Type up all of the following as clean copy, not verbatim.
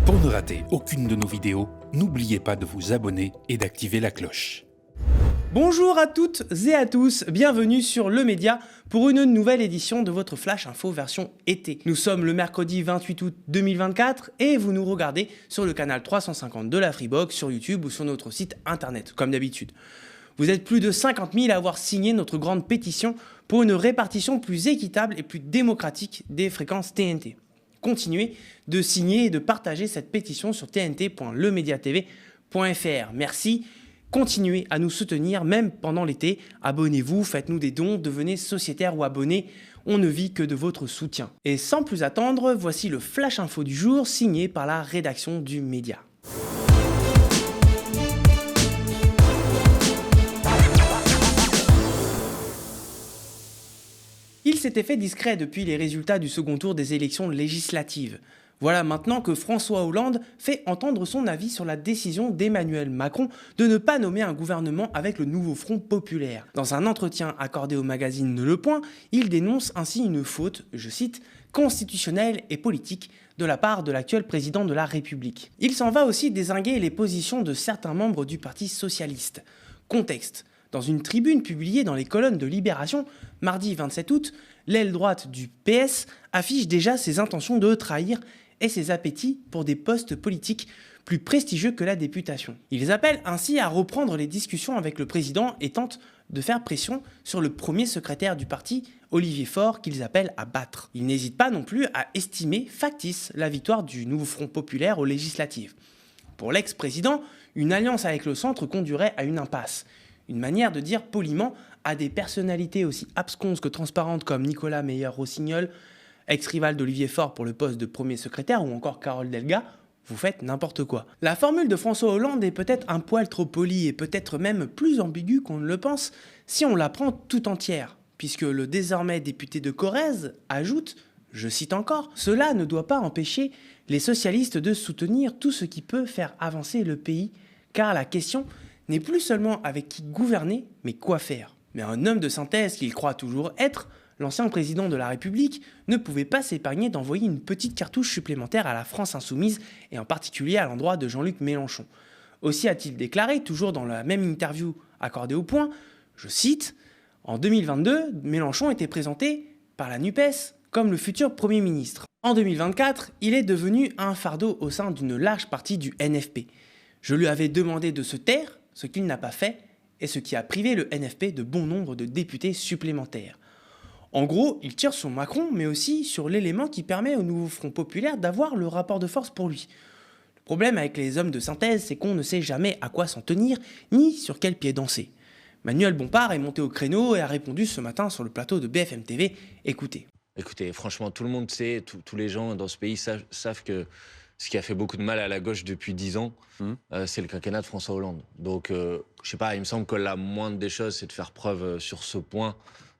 Pour ne rater aucune de nos vidéos, n'oubliez pas de vous abonner et d'activer la cloche. Bonjour à toutes et à tous, bienvenue sur Le Média pour une nouvelle édition de votre Flash Info version été. Nous sommes le mercredi 28 août 2024 et vous nous regardez sur le canal 350 de la Freebox sur YouTube ou sur notre site internet, comme d'habitude. Vous êtes plus de 50 000 à avoir signé notre grande pétition pour une répartition plus équitable et plus démocratique des fréquences TNT. Continuez de signer et de partager cette pétition sur tnt.lemediatv.fr. Merci. Continuez à nous soutenir même pendant l'été. Abonnez-vous, faites-nous des dons, devenez sociétaire ou abonné. On ne vit que de votre soutien. Et sans plus attendre, voici le Flash Info du jour signé par la rédaction du Média. Il s'était fait discret depuis les résultats du second tour des élections législatives. Voilà maintenant que François Hollande fait entendre son avis sur la décision d'Emmanuel Macron de ne pas nommer un gouvernement avec le nouveau Front populaire. Dans un entretien accordé au magazine Le Point, il dénonce ainsi une faute, je cite, constitutionnelle et politique de la part de l'actuel président de la République. Il s'en va aussi dézinguer les positions de certains membres du Parti socialiste. Contexte. Dans une tribune publiée dans les colonnes de Libération, mardi 27 août, l'aile droite du PS affiche déjà ses intentions de trahir et ses appétits pour des postes politiques plus prestigieux que la députation. Ils appellent ainsi à reprendre les discussions avec le président et tentent de faire pression sur le premier secrétaire du parti, Olivier Faure, qu'ils appellent à battre. Ils n'hésitent pas non plus à estimer factice la victoire du nouveau Front populaire aux législatives. Pour l'ex-président, une alliance avec le centre conduirait à une impasse. Une manière de dire poliment à des personnalités aussi absconses que transparentes comme Nicolas Meyer-Rossignol, ex-rival d'Olivier Faure pour le poste de premier secrétaire, ou encore Carole Delga, vous faites n'importe quoi. La formule de François Hollande est peut-être un poil trop polie et peut-être même plus ambiguë qu'on ne le pense si on la prend tout entière, puisque le désormais député de Corrèze ajoute, je cite encore, « Cela ne doit pas empêcher les socialistes de soutenir tout ce qui peut faire avancer le pays, car la question n'est plus seulement avec qui gouverner, mais quoi faire. » Mais un homme de synthèse qu'il croit toujours être, l'ancien président de la République ne pouvait pas s'épargner d'envoyer une petite cartouche supplémentaire à la France insoumise et en particulier à l'endroit de Jean-Luc Mélenchon. Aussi a-t-il déclaré, toujours dans la même interview accordée au Point, je cite, « En 2022, Mélenchon était présenté par la NUPES comme le futur Premier ministre. En 2024, il est devenu un fardeau au sein d'une large partie du NFP. Je lui avais demandé de se taire, ce qu'il n'a pas fait, et ce qui a privé le NFP de bon nombre de députés supplémentaires. En gros, il tire sur Macron, mais aussi sur l'élément qui permet au nouveau Front populaire d'avoir le rapport de force pour lui. Le problème avec les hommes de synthèse, c'est qu'on ne sait jamais à quoi s'en tenir, ni sur quel pied danser. Manuel Bompard est monté au créneau et a répondu ce matin sur le plateau de BFM TV. Écoutez. Écoutez, franchement, tout le monde sait, tous les gens dans ce pays savent que ce qui a fait beaucoup de mal à la gauche depuis 10 ans, c'est le quinquennat de François Hollande. Donc, je sais pas, il me semble que la moindre des choses, c'est de faire preuve sur ce point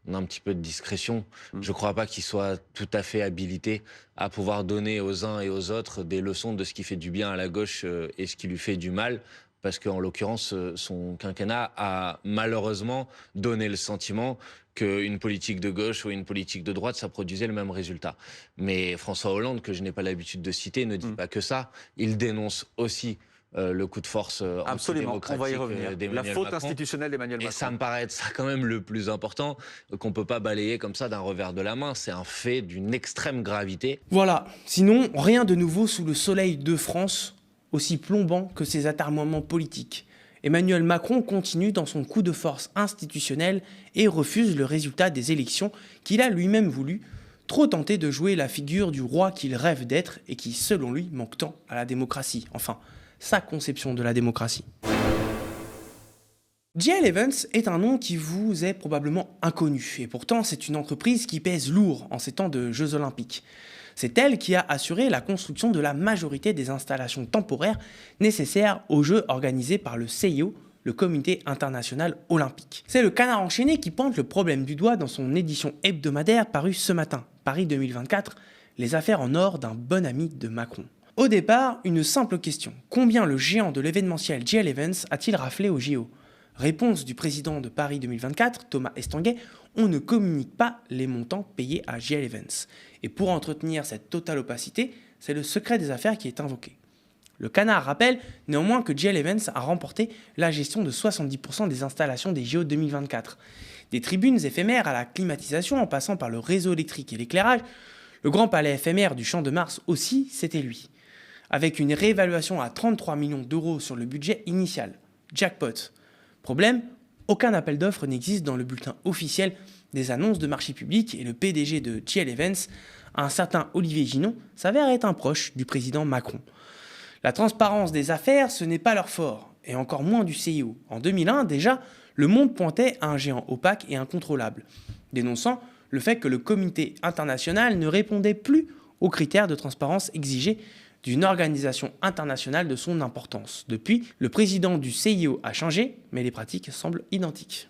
d'un petit peu de discrétion. Je crois pas qu'il soit tout à fait habilité à pouvoir donner aux uns et aux autres des leçons de ce qui fait du bien à la gauche et ce qui lui fait du mal. Parce qu'en l'occurrence, son quinquennat a malheureusement donné le sentiment qu'une politique de gauche ou une politique de droite, ça produisait le même résultat. Mais François Hollande, que je n'ai pas l'habitude de citer, ne dit pas que ça. Il dénonce aussi le coup de force antidémocratique d'Emmanuel La faute Macron. institutionnelle d'Emmanuel Macron. Et ça me paraît être ça quand même le plus important, qu'on ne peut pas balayer comme ça d'un revers de la main. C'est un fait d'une extrême gravité. Voilà, sinon rien de nouveau sous le soleil de France, aussi plombant que ses atermoiements politiques. Emmanuel Macron continue dans son coup de force institutionnel et refuse le résultat des élections qu'il a lui-même voulu, trop tenté de jouer la figure du roi qu'il rêve d'être et qui, selon lui, manque tant à la démocratie. Enfin, sa conception de la démocratie. GL Events est un nom qui vous est probablement inconnu, et pourtant c'est une entreprise qui pèse lourd en ces temps de Jeux Olympiques. C'est elle qui a assuré la construction de la majorité des installations temporaires nécessaires aux Jeux organisés par le CIO, le Comité international olympique. C'est le Canard enchaîné qui pointe le problème du doigt dans son édition hebdomadaire parue ce matin, Paris 2024, les affaires en or d'un bon ami de Macron. Au départ, une simple question. Combien le géant de l'événementiel GL Events a-t-il raflé au JO ? Réponse du président de Paris 2024, Thomas Estanguet, on ne communique pas les montants payés à GL Events. Et pour entretenir cette totale opacité, c'est le secret des affaires qui est invoqué. Le Canard rappelle néanmoins que GL Events a remporté la gestion de 70% des installations des JO 2024. Des tribunes éphémères à la climatisation en passant par le réseau électrique et l'éclairage, le grand palais éphémère du Champ de Mars aussi, c'était lui. Avec une réévaluation à 33 millions d'euros sur le budget initial. Jackpot. Problème, aucun appel d'offres n'existe dans le bulletin officiel des annonces de marché public et le PDG de GL Events, un certain Olivier Ginon, s'avère être un proche du président Macron. La transparence des affaires, ce n'est pas leur fort, et encore moins du CIO. En 2001, déjà, Le Monde pointait à un géant opaque et incontrôlable, dénonçant le fait que le comité international ne répondait plus aux critères de transparence exigés d'une organisation internationale de son importance. Depuis, le président du CIO a changé, mais les pratiques semblent identiques.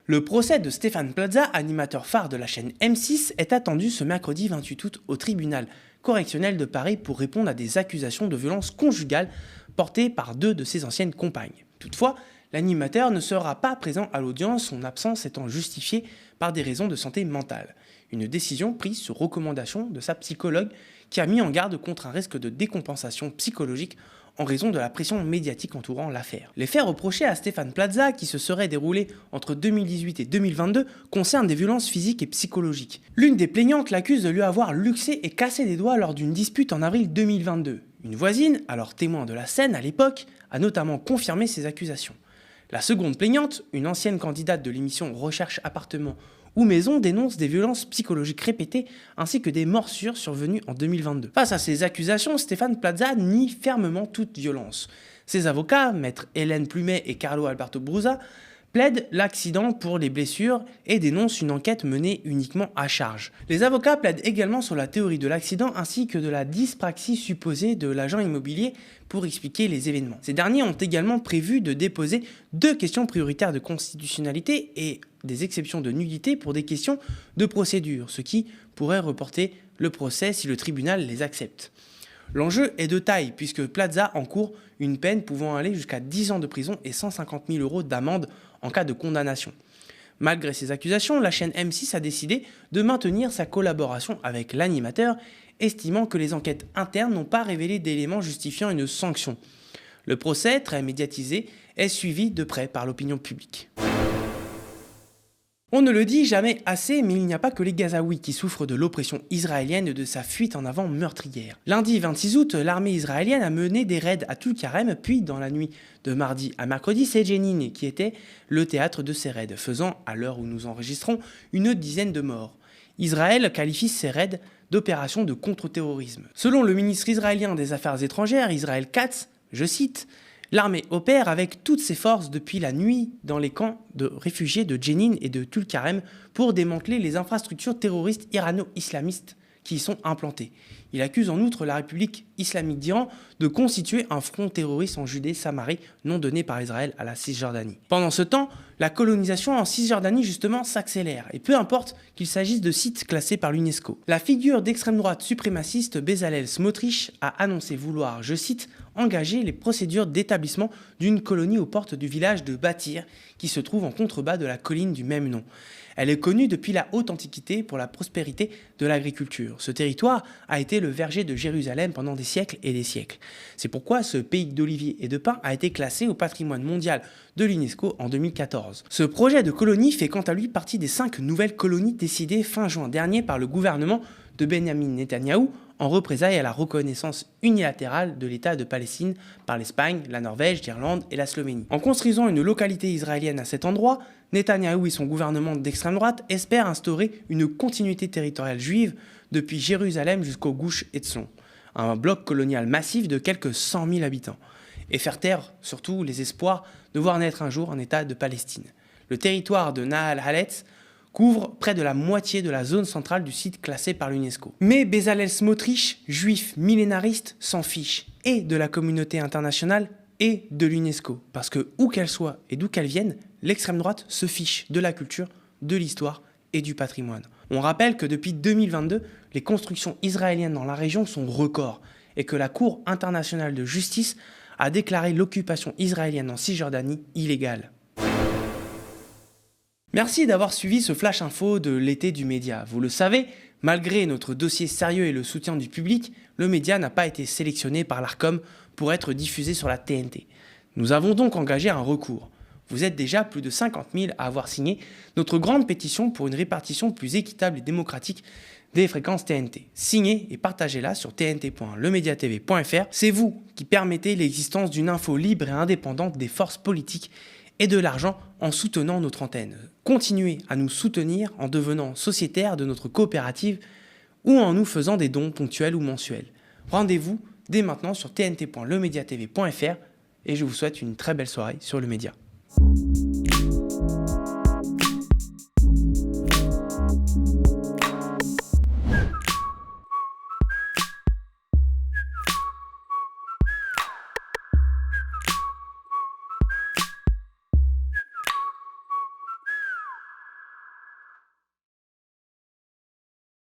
Le procès de Stéphane Plaza, animateur phare de la chaîne M6, est attendu ce mercredi 28 août au tribunal correctionnel de Paris pour répondre à des accusations de violence conjugale portées par 2 de ses anciennes compagnes. Toutefois, l'animateur ne sera pas présent à l'audience, son absence étant justifiée par des raisons de santé mentale. Une décision prise sur recommandation de sa psychologue qui a mis en garde contre un risque de décompensation psychologique en raison de la pression médiatique entourant l'affaire. Les faits reprochés à Stéphane Plaza, qui se seraient déroulés entre 2018 et 2022, concernent des violences physiques et psychologiques. L'une des plaignantes l'accuse de lui avoir luxé et cassé des doigts lors d'une dispute en avril 2022. Une voisine, alors témoin de la scène à l'époque, a notamment confirmé ces accusations. La seconde plaignante, une ancienne candidate de l'émission Recherche appartement ou maison, dénonce des violences psychologiques répétées ainsi que des morsures survenues en 2022. Face à ces accusations, Stéphane Plaza nie fermement toute violence. Ses avocats, maîtres Hélène Plumet et Carlo Alberto Brusa, plaident l'accident pour les blessures et dénoncent une enquête menée uniquement à charge. Les avocats plaident également sur la théorie de l'accident ainsi que de la dyspraxie supposée de l'agent immobilier pour expliquer les événements. Ces derniers ont également prévu de déposer 2 questions prioritaires de constitutionnalité et des exceptions de nullité pour des questions de procédure, ce qui pourrait reporter le procès si le tribunal les accepte. L'enjeu est de taille puisque Plaza encourt une peine pouvant aller jusqu'à 10 ans de prison et 150 000 € d'amende en cas de condamnation. Malgré ces accusations, la chaîne M6 a décidé de maintenir sa collaboration avec l'animateur, estimant que les enquêtes internes n'ont pas révélé d'éléments justifiant une sanction. Le procès, très médiatisé, est suivi de près par l'opinion publique. On ne le dit jamais assez, mais il n'y a pas que les Gazaouis qui souffrent de l'oppression israélienne et de sa fuite en avant meurtrière. Lundi 26 août, l'armée israélienne a mené des raids à Tulkarem, puis dans la nuit de mardi à mercredi, c'est Jenin qui était le théâtre de ces raids, faisant, à l'heure où nous enregistrons, une dizaine de morts. Israël qualifie ces raids d'opérations de contre-terrorisme. Selon le ministre israélien des Affaires étrangères, Israël Katz, je cite, « L'armée opère avec toutes ses forces depuis la nuit dans les camps de réfugiés de Jenin et de Tulkarem pour démanteler les infrastructures terroristes irano-islamistes qui y sont implantées. » Il accuse en outre la République islamique d'Iran de constituer un front terroriste en Judée-Samarie non donné par Israël à la Cisjordanie. Pendant ce temps, la colonisation en Cisjordanie justement s'accélère, et peu importe qu'il s'agisse de sites classés par l'UNESCO. La figure d'extrême droite suprémaciste Bezalel Smotrich a annoncé vouloir, je cite, engager les procédures d'établissement d'une colonie aux portes du village de Batir, qui se trouve en contrebas de la colline du même nom. Elle est connue depuis la haute antiquité pour la prospérité de l'agriculture. Ce territoire a été le verger de Jérusalem pendant des siècles et des siècles. C'est pourquoi ce pays d'oliviers et de pins a été classé au patrimoine mondial de l'UNESCO en 2014. Ce projet de colonie fait quant à lui partie des 5 nouvelles colonies décidées fin juin dernier par le gouvernement de Benyamin Netanyahou en représailles à la reconnaissance unilatérale de l'État de Palestine par l'Espagne, la Norvège, l'Irlande et la Slovénie. En construisant une localité israélienne à cet endroit, Netanyahou et son gouvernement d'extrême droite espèrent instaurer une continuité territoriale juive depuis Jérusalem jusqu'au Gush Etzon, un bloc colonial massif de quelques 100 000 habitants, et faire taire surtout les espoirs de voir naître un jour un État de Palestine. Le territoire de Nahal Haletz couvre près de la moitié de la zone centrale du site classé par l'UNESCO. Mais Bezalel Smotrich, juif millénariste, s'en fiche, et de la communauté internationale et de l'UNESCO. Parce que où qu'elle soit et d'où qu'elle vienne, l'extrême droite se fiche de la culture, de l'histoire et du patrimoine. On rappelle que depuis 2022, les constructions israéliennes dans la région sont records et que la Cour internationale de justice a déclaré l'occupation israélienne en Cisjordanie illégale. Merci d'avoir suivi ce flash info de l'été du média. Vous le savez, Malgré notre dossier sérieux et le soutien du public, le média n'a pas été sélectionné par l'Arcom pour être diffusé sur la TNT. Nous avons donc engagé un recours. Vous êtes déjà plus de 50 000 à avoir signé notre grande pétition pour une répartition plus équitable et démocratique des fréquences TNT. Signez et partagez-la sur tnt.lemediatv.fr. C'est vous qui permettez l'existence d'une info libre et indépendante des forces politiques et de l'argent en soutenant notre antenne. Continuez à nous soutenir en devenant sociétaire de notre coopérative ou en nous faisant des dons ponctuels ou mensuels. Rendez-vous dès maintenant sur tnt.lemediatv.fr et je vous souhaite une très belle soirée sur le média.